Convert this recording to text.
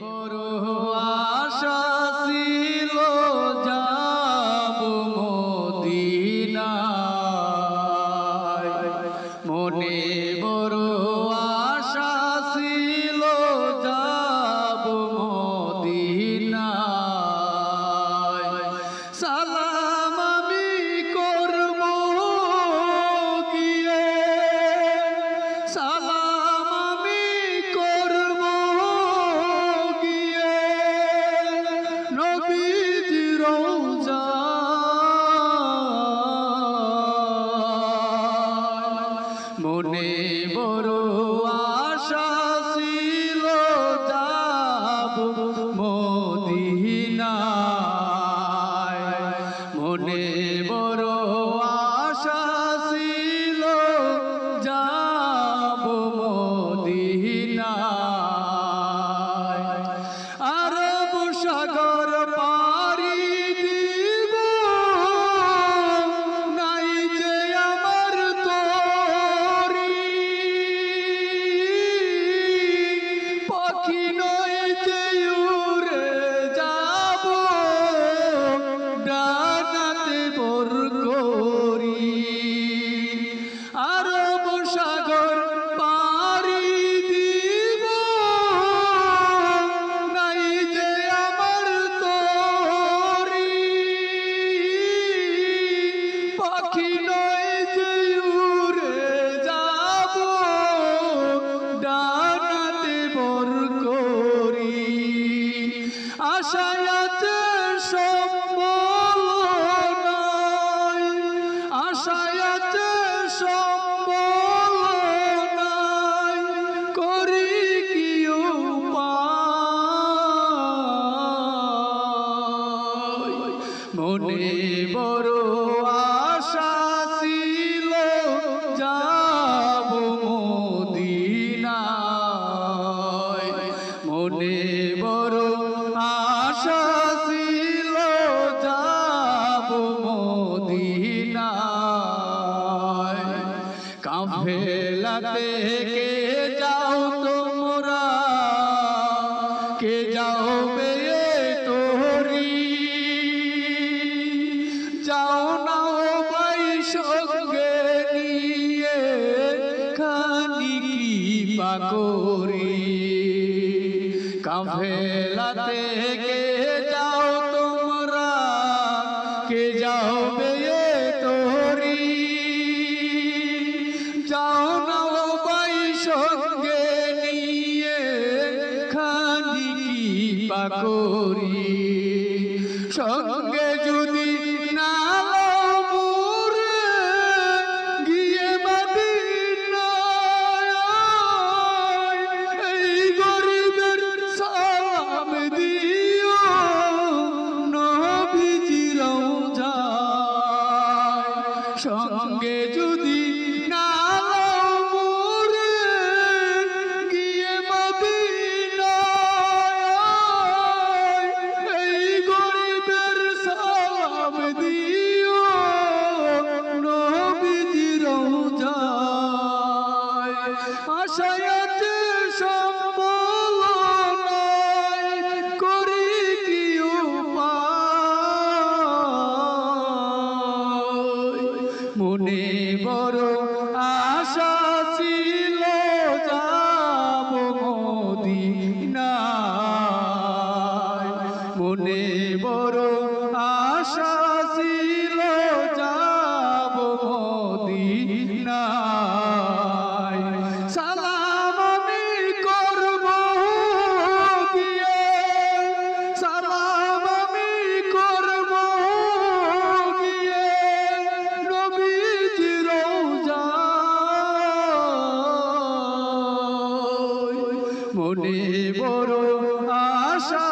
বড় আশা ছিল যাব মদিনায়, মনে বড় আশা ছিল যাব মদিনায়। সালাম আমি করব গিয়ে, সালাম আমি করব গিয়ে নবীজির রওজায়। মনে বড় আশা ছিল যাব মদিনায়, মনে বড় আশা ছিল যাব মদিনায়। আরব সাগর পাড়ি দিব, নাই যে আমার তরি, পাখি নয় যে উড়ে যাব ডানাতে ভর করি। আরব সাগর পাড়ি দিব, নাই যে আমার তরি, পাখি নয় যে উড়ে যাব ডানাতে ভর করি। আশায় আছে সম্বল নাই, আশায় আছে সম্বল নাই, করি কি উপায়। মনে বড় আশা ছিল যাব মদিনায়, মনে বড় আশা ছিল যাব মদিনায়। কাফেলাতে কে যাও তোমরা, কে যাও বে তোরি, যাও না ও ভাই সঙ্গে নিয়ে খানি কৃপা করি। কাফেলাতে কে যাও তোমরা, কে যাও বে তোরি, যাও না ও ভাই সঙ্গে নিয়ে খানি কৃপা করি। সঙ্গে যদি না মোরে গিয়ে মদিনায়, এই গরিবের সালাম দিও নবীজির রওজায়। সঙ্গে যদি না মোরে গিয়ে মদিনায়, এই গরিবের সালাম দিও নবীজির রওজায়। আশায় আছে সম্বল নাই, করি কি উপায়। মনে বড় আশা ছিল যাব মদিনায়, মনে বড় আশা ছিল যাব মদিনায়। সালাম আমি করব গিয়ে, সালাম আমি করব গিয়ে নবীজির রওজায়। মনে বড় আশা